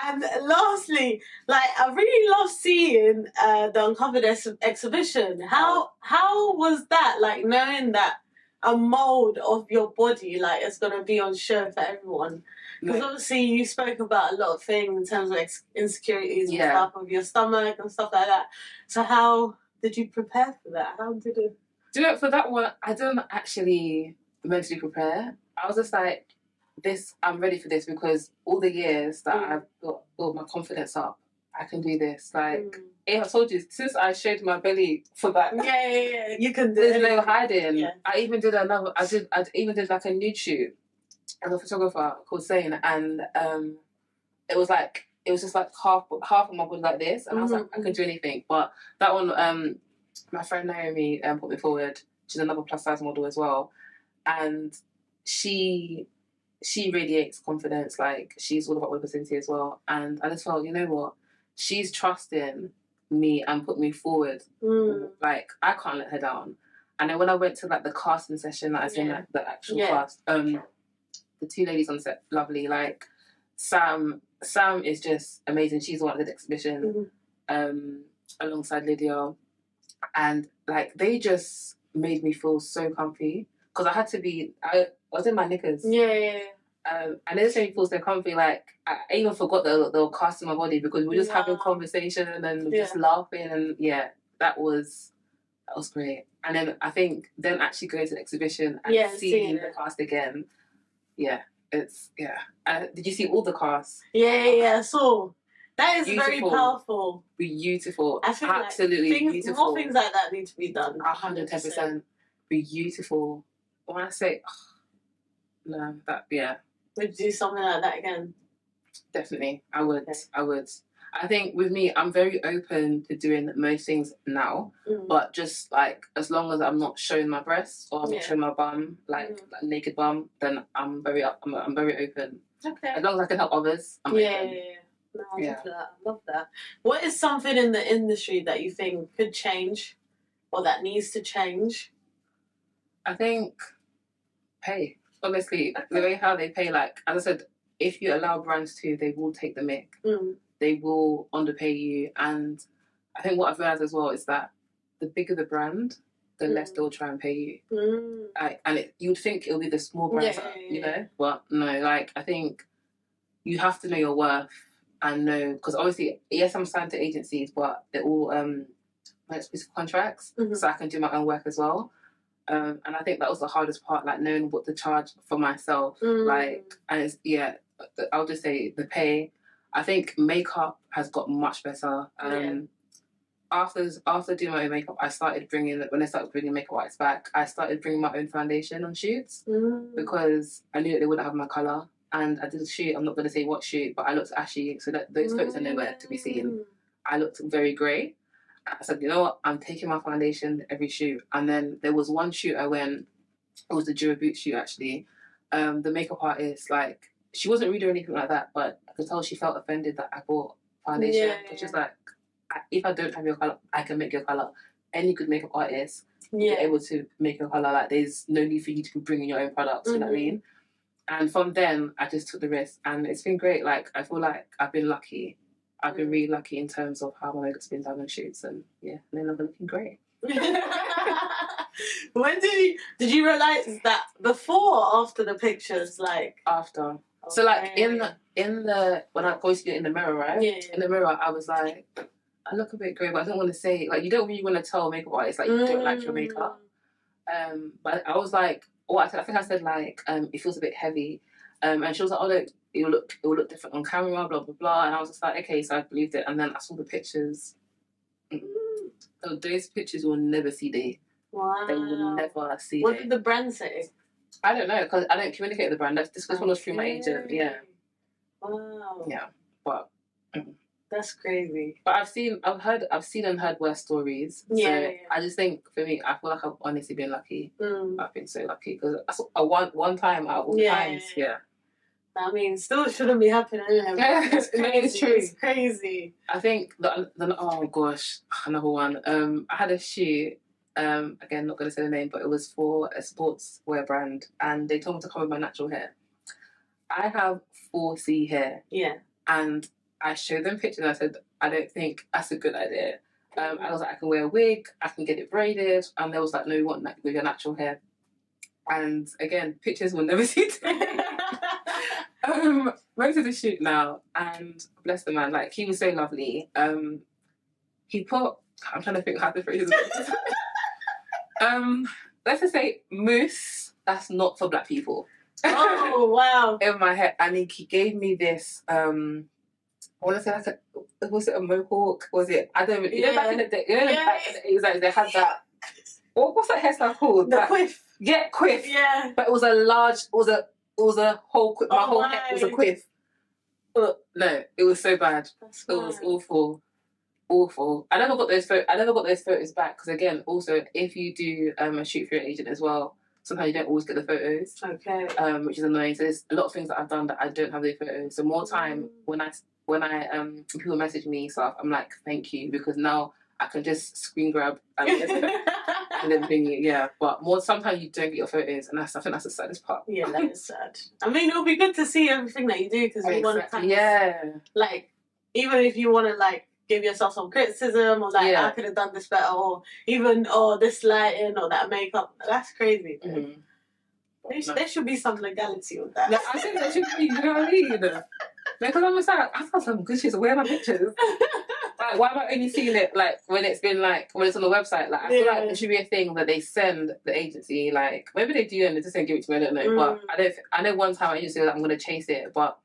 And lastly, like I really love seeing the Uncovered exhibition. How was that? Like knowing that a mold of your body like is gonna be on show for everyone. Because obviously you spoke about a lot of things in terms of insecurities and stuff of your stomach and stuff like that. So how did you prepare for that? How did it? Do you know, for that one, I didn't actually mentally prepare. I was just like, I'm ready for this because all the years that I've built my confidence up, I can do this. Like, I told you, since I showed my belly for that, you can do it. There's no hiding. Yeah. I even did like a nude shoot as a photographer called Zane, and it was just like half of my body like this, and I was like, I can do anything. But that one, my friend Naomi put me forward. She's another plus size model as well, and she radiates confidence. Like she's all about positivity as well, and I just felt, you know what, she's trusting me and put me forward. Like I can't let her down. And then when I went to like the casting session, like I seen like the actual cast, the 2 ladies on set, lovely. Like Sam is just amazing. She's the one at the exhibition, alongside Lydia, and like they just made me feel so comfy because I was in my knickers. And they just made me feel so comfy. Like I even forgot that they were casting my body because we were just having conversation and just laughing, and that was great. And then I think actually going to the exhibition and seeing the cast again. Did you see all the cast? I saw. That is beautiful. Very powerful. Beautiful. I think absolutely beautiful. More things like that need to be done. 110%. Beautiful. When I say, no, that would you do something like that again? Definitely, I would. Okay. I would. I think with me, I'm very open to doing most things now, but just like as long as I'm not showing my breasts or I'm not showing my bum, like naked bum, then I'm very open. Okay. As long as I can help others, I'm open. No, I love that. What is something in the industry that you think could change or that needs to change? I think pay. Honestly, the way how they pay, like as I said, if you allow brands to, they will take the mick. They will underpay you, and I think what I've realised as well is that the bigger the brand, the less they'll try and pay you. And you'd think it'll be the small brands, you know, but no, like, I think you have to know your worth and know, because obviously, yes, I'm signed to agencies, but they're all exclusive contracts, so I can do my own work as well. And I think that was the hardest part, like knowing what to charge for myself. Like, and it's, I'll just say the pay. I think makeup has got much better. After doing my own makeup, when I started bringing makeup artists back, I started bringing my own foundation on shoots because I knew that they wouldn't have my colour. And I did a shoot, I'm not going to say what shoot, but I looked ashy, so that those photos are nowhere to be seen. I looked very grey. I said, you know what, I'm taking my foundation every shoot. And then there was one shoot I went, it was the Jura Boot shoot actually. The makeup artist, like, she wasn't rude or anything like that, but I could tell she felt offended that I bought foundation. Which is like, if I don't have your colour, I can make your colour. Any good makeup artist be able to make your colour. Like, there's no need for you to bring in your own products, you know what I mean? And from then, I just took the risk, and it's been great. Like, I feel like I've been lucky. I've been really lucky in terms of how my makeup's been done on shoots, and they're looking great. When did you realise that, before or after the pictures? Like, after. Okay. So like in the when I go to get in the mirror, right? In the mirror, I was like, I look a bit grey, but I don't want to say, like, you don't really want to tell a makeup artist like you don't like your makeup. But I was like, I think I said like, it feels a bit heavy. And she was like, oh look, it will look different on camera, blah blah blah. And I was just like, okay, so I believed it. And then I saw the pictures. So those pictures will never see day. Wow. They will never see What did the brand say? I don't know, because I don't communicate with the brand. This one was through my agent. Yeah. Wow. Yeah, but that's crazy. But I've seen and heard worse stories. So I just think, for me, I feel like I've honestly been lucky. I've been so lucky because one time out of all times. I mean, still shouldn't be happening. It's crazy. It's true. It's crazy. I think the oh gosh, another one. I had a shoot. Again, not going to say the name, but it was for a sportswear brand, and they told me to come with my natural hair. I have 4C hair. Yeah. And I showed them pictures and I said, I don't think that's a good idea. I was like, I can wear a wig, I can get it braided. And they was like, no, we want with your natural hair. And again, pictures will never see today. Went to the shoot now, and bless the man, like, he was so lovely. He put, I'm trying to think how to phrase it. Let's just say mousse that's not for black people. Oh wow! In my head, and he gave me this. I want to say was it a mohawk? Was it? I don't. You know, back in the day, back in the 80s, they had that. What's that hairstyle called? The quiff. Yeah, quiff. Yeah. But it was a large. It was a whole. My whole head was a quiff. No, it was so bad. It was awful. Awful. I never got those photos back, because again, also, if you do a shoot for your agent as well, sometimes you don't always get the photos. Okay. Which is annoying. So there's a lot of things that I've done that I don't have the photos. So more time when people message me stuff, I'm like, thank you, because now I can just screen grab and then bring you. Yeah. But sometimes you don't get your photos, and I think that's the saddest part. Yeah, that is sad. I mean, it'll be good to see everything that you do, because you want to like, even if you want to like give yourself some criticism, or like, I could have done this better, or even this lighting or that makeup. That's crazy. There should be some legality on that. I think there should be, you know what I mean? Because I'm just like, I've got some good shit. Where are my pictures? Like, why am I only seeing it like when it's on the website? Like, I feel like there should be a thing that they send the agency. Like, maybe they do and they just don't give it to me. I don't know. But I know one time I used to like, I'm gonna chase it, but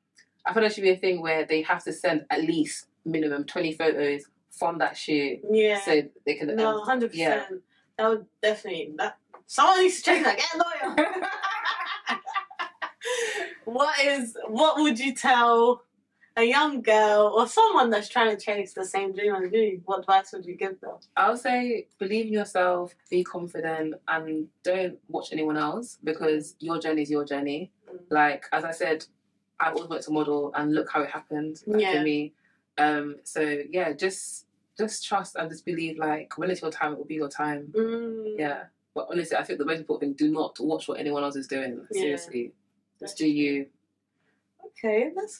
I feel there should be a thing where they have to send at least minimum 20 photos from that shoot. Yeah. So they can. No, 100%. Yeah. That would definitely. Someone needs to change that. Get a lawyer. What would you tell a young girl or someone that's trying to chase the same dream as you? What advice would you give them? I would say believe in yourself, be confident, and don't watch anyone else, because your journey is your journey. Like, as I said, I've always wanted to model, and look how it happened for me. So yeah, just trust and just believe, like, when it's your time, it will be your time. Yeah. But honestly, I think the most important thing, do not watch what anyone else is doing. Seriously. Just do you. Okay, that's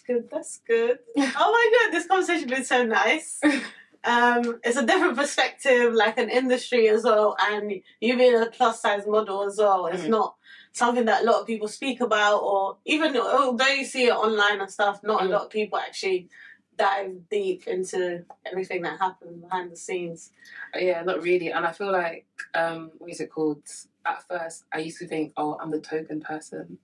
good. Oh my god, this conversation has been so nice. it's a different perspective, like an industry as well, and you being a plus size model as well. It's not something that a lot of people speak about, or even although you see it online and stuff, not a lot of people actually dive deep into everything that happens behind the scenes. Yeah, not really. And I feel like, what is it called? At first, I used to think, oh, I'm the token person.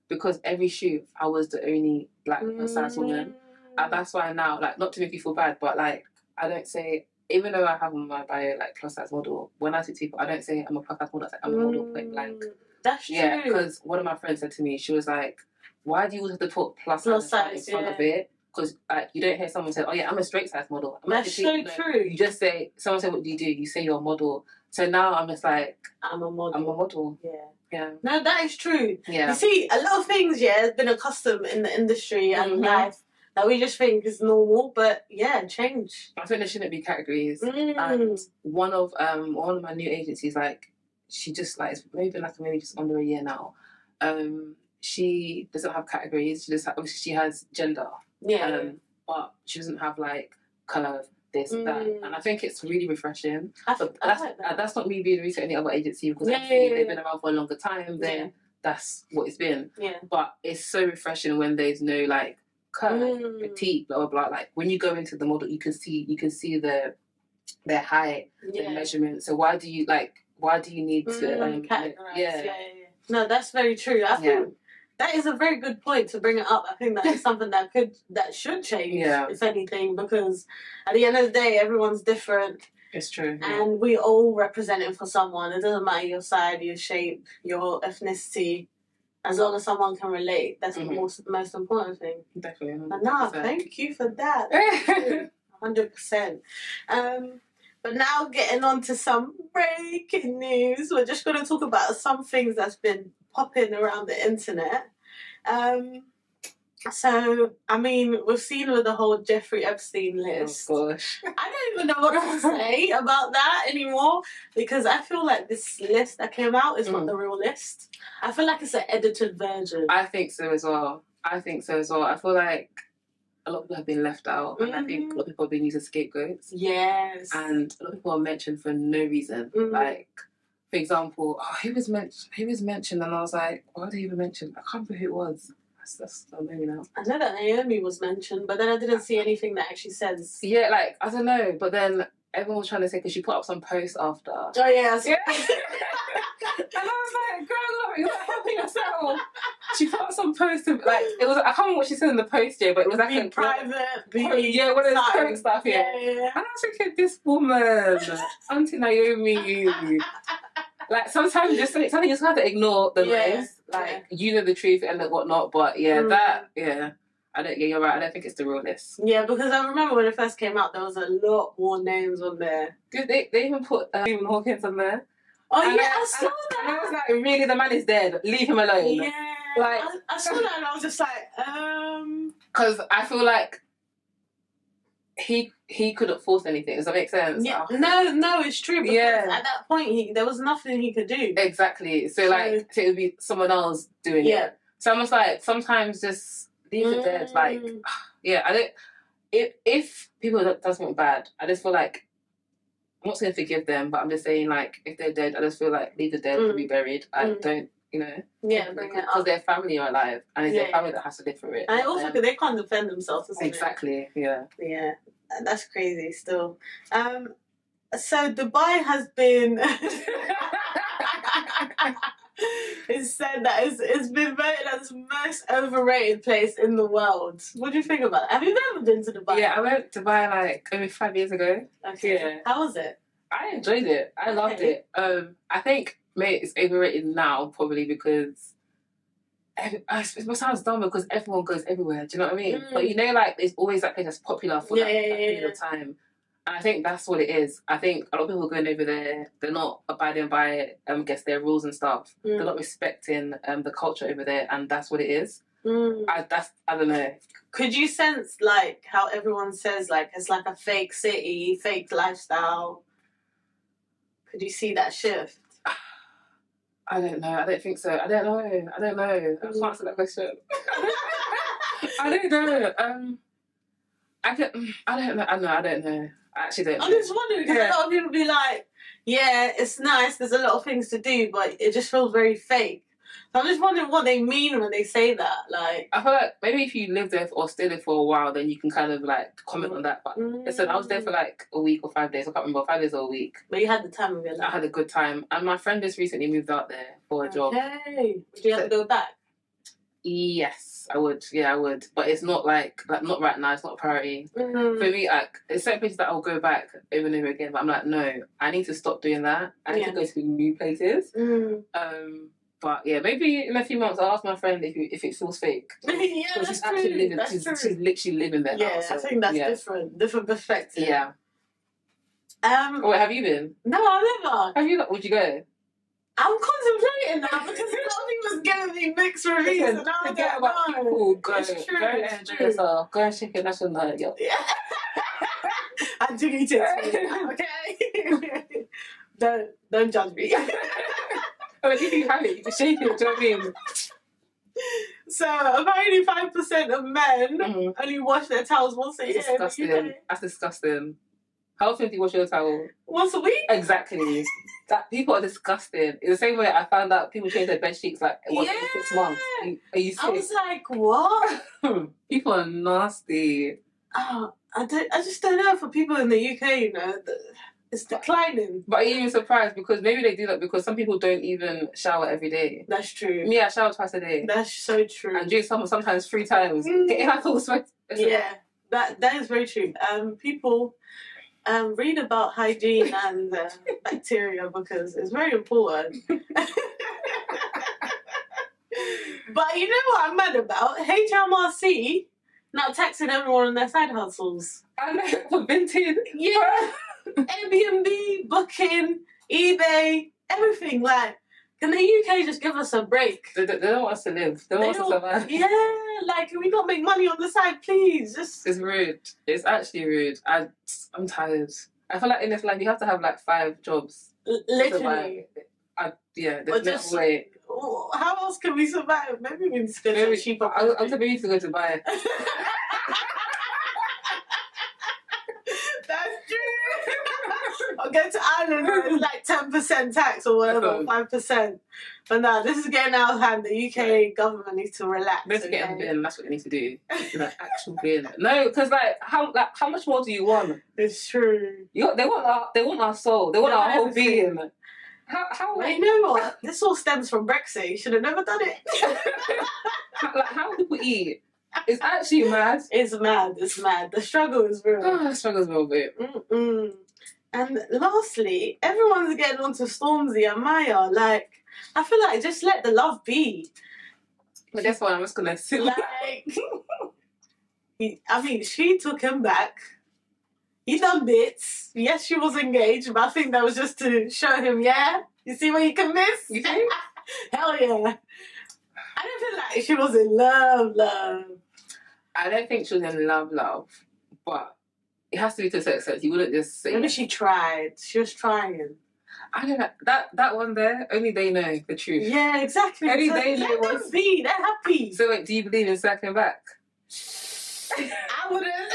Because every shoot, I was the only black plus-size woman. And that's why now, like, not to make you feel bad, but, like, I don't say, even though I have on my bio, like, plus-size model, when I see people, I don't say I'm a plus-size model, I say I'm a model point blank. That's true. Yeah, because one of my friends said to me, she was like, why do you always have to put plus-size in front of it? Because you don't hear someone say, oh yeah, I'm a straight size model. That's so true. You just say, someone say, what do? You say you're a model. So now I'm just like, I'm a model. I'm a model. Yeah. No, that is true. Yeah. You see, a lot of things, has been accustomed in the industry and life that we just think is normal, but change. I think there shouldn't be categories. And one of my new agencies, like, she just like, it's maybe just under a year now. She doesn't have categories. She just she has gender. Yeah. But she doesn't have like curve, this, that. And I think it's really refreshing. But that's not me being rude to any other agency, because they've been around for a longer time, then that's what it's been. Yeah. But it's so refreshing when there's no like curve, petite, blah blah blah. Like when you go into the model, you can see their height, their measurements. So why do you need to categorize? No, that's very true. I think that is a very good point to bring it up. I think that is something that should change, if anything, because at the end of the day, everyone's different. It's true. And we all representing for someone. It doesn't matter your side, your shape, your ethnicity. As long as someone can relate, that's the most important thing. Definitely. 100%. And no, thank you for that. 100%. But now getting on to some breaking news, we're just going to talk about some things that's been popping around the internet. So, I mean, we've seen with the whole Jeffrey Epstein list. Oh, gosh. I don't even know what to say about that anymore, because I feel like this list that came out is not the real list. I feel like it's an edited version. I think so as well. I feel like a lot of people have been left out, and I think a lot of people have been used as scapegoats. Yes. And a lot of people are mentioned for no reason. Like, for example, he was mentioned, and I was like, why did he even mention? I can't remember who it was. That's maybe now. I know that Naomi was mentioned, but then I didn't see anything that actually says. Yeah, like, I don't know, but then everyone was trying to say, because she put up some post after. Oh, yeah. And I was like, girl, you're not helping yourself. She put up some post, like, it was, I can't remember what she said in the post, but it was like a private, one of those current stuff, yeah. And I was thinking, this woman, Auntie Naomi, like, sometimes you just have to ignore the noise. Like, you know the truth and whatnot, but I don't, you're right, I don't think it's the real list. Yeah, because I remember when it first came out, there was a lot more names on there. Good, they even put Stephen Hawkins on there. Oh, and I saw that. And I was like, really, the man is dead. Leave him alone. Yeah. Like, I saw that and I was just like, because I feel like he couldn't force anything. Does that make sense? Yeah. No, it's true. Because at that point, there was nothing he could do. Exactly. So it would be someone else doing it. So I'm just like, sometimes just leave the dead. Like, I don't. If people do something bad, I just feel like, I'm not saying forgive them, but I'm just saying, like, if they're dead, I just feel like leave the dead to be buried. I don't, bring it up. Because their family are alive, and it's their family that has to live through it. And also, because they can't defend themselves. Exactly, yeah. Yeah, that's crazy still. So Dubai has been... It's said that it's been voted as the most overrated place in the world. What do you think about it? Have you ever been to Dubai? Yeah, I went to Dubai like maybe 5 years ago. Okay. Yeah. How was it? I enjoyed it. I loved it. I think it's overrated now probably because it sounds dumb because everyone goes everywhere. Do you know what I mean? But like there's always that place that's popular for that period of time. And I think that's what it is. I think a lot of people going over there, they're not abiding by, their rules and stuff. They're not respecting the culture over there, and that's what it is. I don't know. Could you sense, like, how everyone says, like, it's like a fake city, fake lifestyle? Could you see that shift? I don't know. I don't think so. I don't know. I can't answer that question. I don't know. I don't know. I actually don't know. I'm just wondering, because a lot of people be like, yeah, it's nice, there's a lot of things to do, but it just feels very fake. So I'm just wondering what they mean when they say that. Like, I feel like maybe if you live there or stay there for a while, then you can kind of like comment on that. But listen, I was there for like a week or 5 days. I can't remember, 5 days or a week. But you had the time of your life. I had a good time. And my friend just recently moved out there for a job. Okay. Would you have to go back? Yes, I would. Yeah, I would. But it's not like not right now. It's not a priority. For me, like, there's certain places that I'll go back over and over again. But I'm like, no, I need to stop doing that. I need to go to new places. But yeah, maybe in a few months I'll ask my friend if it feels fake. Yeah, that's she's true. actually living. That's She's true. literally living there. Yeah, now, so, I think that's different perspective. Yeah. Wait, have you been? No, I never. Have you? Would you go? I'm contemplating that because a lot of people was giving me mixed reviews, and I forget don't about know. people. Go, It's true. go It's and true. enjoy yourself. Go and shake your national night, yo. Yeah. I do need to, okay? Don't judge me. I mean, if you have it, you can shake it. Do you know what I mean? So apparently 5% of men only wash their towels once a year. Disgusting. That's disgusting. How often do you wash your towel? Once a week? Exactly. That people are disgusting. In the same way I found out people change their bed sheets like once every 6 months. Are you sick? I was like, what? People are nasty. Oh, I just don't know, for people in the UK, you know, it's declining. But are you even surprised? Because maybe they do that because some people don't even shower every day. That's true. Me, I shower twice a day. That's so true. And during summer, sometimes 3 times. Getting my full sweat. Yeah, that is very true. People read about hygiene and bacteria because it's very important. But you know what I'm mad about? HMRC now taxing everyone on their side hustles. I know, for vintage. Yeah. Airbnb, Booking, eBay, everything. Like, can the UK just give us a break? They don't want us to live. They want us to survive. Yeah, like, can we not make money on the side, please? It's rude. It's actually rude. I'm tired. I feel like in this life you have to have like 5 jobs. Literally. There's no way. How else can we survive? Maybe we need to go to a cheaper country. I'm maybe need to go to Dubai. That's true. I'll go to Ireland where it's like 10% tax or whatever, 5%. But no, this is getting out of hand. The UK government needs to relax. Let's get a bin. That's what they need to do. Like, actual bin. No, because how much more do you want? It's true. They want our soul. They want our whole being. How? You know what? This all stems from Brexit. You should have never done it. How people eat? It's actually mad. It's mad. The struggle is real. The struggle's real, babe. And lastly, everyone's getting onto Stormzy and Maya. Like, I feel like just let the love be. But that's why I'm just gonna sit. Like, she took him back. He done bits. Yes, she was engaged, but I think that was just to show him, yeah, you see what you can miss? You think? Hell yeah. I don't feel like she was in love. I don't think she was in love, but it has to be to a certain extent. You wouldn't just say. Maybe she tried. She was trying. I don't know. That one there, only they know the truth. Yeah, exactly. Only so they know let them be. They're happy. So wait, do you believe in circling back? I wouldn't.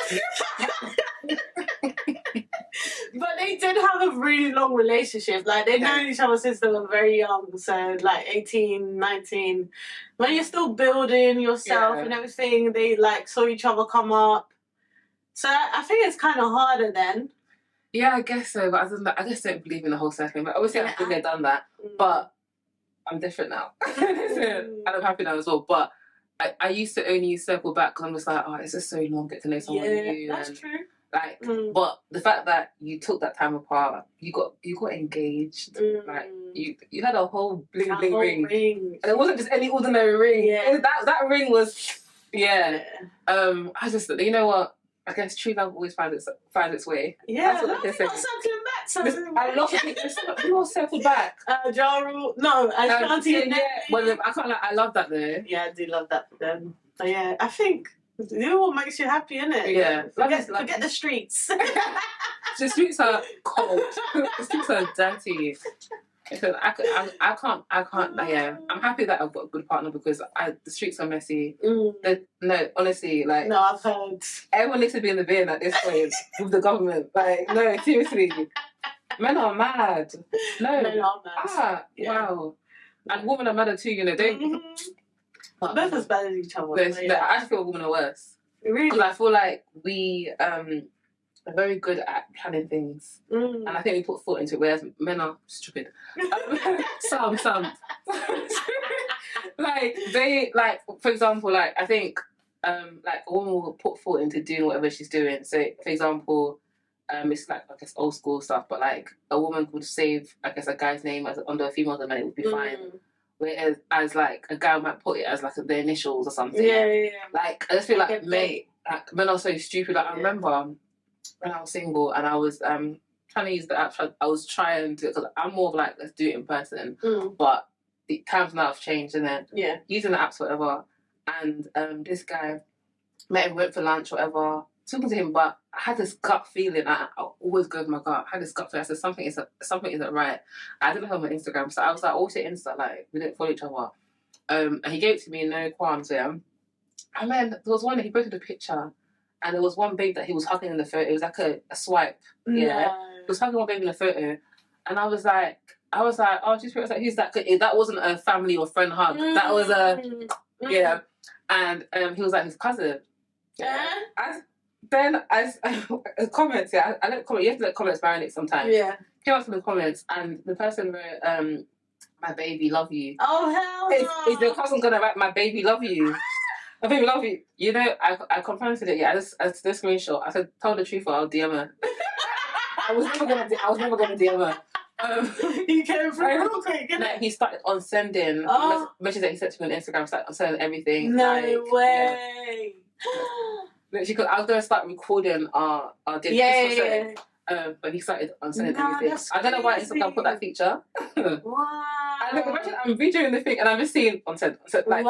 But they did have a really long relationship. Like, they know each other since they were very young. So, like, 18, 19. When you're still building yourself and everything, they, like, saw each other come up. So, I think it's kind of harder then. Yeah, I guess so. But I just don't believe in the whole circling back. Obviously, I've been there, done that. But I'm different now. And I'm happy now as well. But I used to only circle back because I'm just like, oh, it's just so long, get to know someone new. That's true. Like, but the fact that you took that time apart, you got engaged. Like, you had a whole bling ring. And it wasn't just any ordinary ring. Yeah. That ring was, I just, you know what? I guess true love always finds its way. Yeah, that's what not circling back. I love people circle back. Ja Rule, no, Ashanti and I love that though. Yeah, I do love that for them. But yeah, I think do what makes you happy, innit? Yeah. Forget the streets. The streets are cold. The streets are dirty. Because I can't. Like, yeah, I'm happy that I've got a good partner because the streets are messy. No, honestly, like no, I've heard everyone needs to be in the bin at this point with the government. Like, no, seriously, men are mad. No, men are mad. Wow, and women are madder too. You know, don't. Both as bad as each other. I actually feel women are worse. Really? Because I feel like we are very good at planning things, and I think we put thought into it, whereas men are stupid. Some. Like they for example, like I think like a woman will put thought into doing whatever she's doing. So for example, it's like I guess old school stuff, but like a woman would save I guess a guy's name as under a female name, it would be fine. Whereas as like a guy might put it as like the initials or something. Yeah. Like I just feel like mate, like men are so stupid. Like I remember when I was single and I was trying to use the app. I was trying to, because I'm more of like let's do it in person. But the times now have changed, and then using the apps whatever. And this guy met him, went for lunch whatever. Talking to him, but I had this gut feeling. I always go with my gut. I had this gut feeling. I said something isn't right. I didn't have my Instagram, so I was like, "Oh shit, Insta!" Like we didn't follow each other. And he gave it to me, no qualms. Yeah. And then there was one that he posted a picture, and there was one babe that he was hugging in the photo. It was like a swipe. Yeah. He was hugging one babe in the photo, and I was like, "Oh, she's pretty." I was like, "Who's that?" That wasn't a family or friend hug. That was yeah. And he was like his cousin. Yeah. Then as comments, I don't comment. You have to let comments marinate sometimes. Yeah. Came up to the comments, and the person wrote, "My baby, love you." Oh hell no! Is your cousin gonna write "My baby, love you"? My baby, love you. You know, I confronted it. Yeah, I just the screenshot. I said, "Tell the truth, or I'll DM her." I was never gonna DM her. He came through real quick. He started on sending messages that he sent to me on Instagram. Started on sending everything. No way. Literally, because I was gonna start recording our date. But he started on sending everything. I don't know why Instagram put that feature. Wow. And like, imagine I'm videoing the thing and I'm just seeing on sent like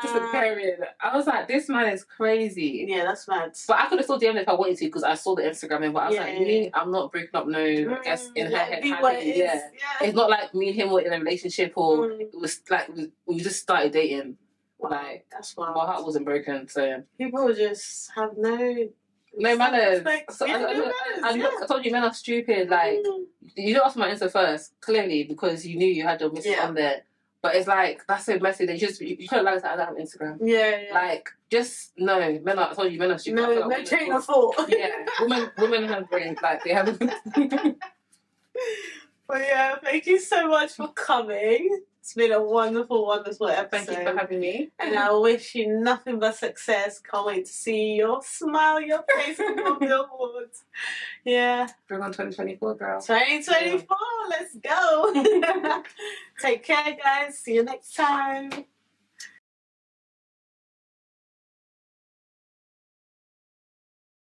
just a period. I was like, this man is crazy. Yeah, that's mad. But I could have still DM'd if I wanted to because I saw the Instagram in. But I was like, me, I'm not breaking up. No, I guess in her head, it's not like me and him were in a relationship or it was like we just started dating. Wow, like that's wild. My heart wasn't broken, so people just have no manners. I told you men are stupid. Like you don't ask my Insta first, clearly, because you knew you had your missus on there. But it's like that's so messy. They just you couldn't like that. I don't have Instagram. Yeah. Like just no. I told you men are stupid. No chain of thought. Yeah, women have brains. Like they have. But yeah, thank you so much for coming. It's been a wonderful, wonderful episode. Thank you for having me. And I wish you nothing but success. Can't wait to see your smile, your face on your billboards. Yeah. Bring on 2024, girl. 2024, let's go. Take care, guys. See you next time.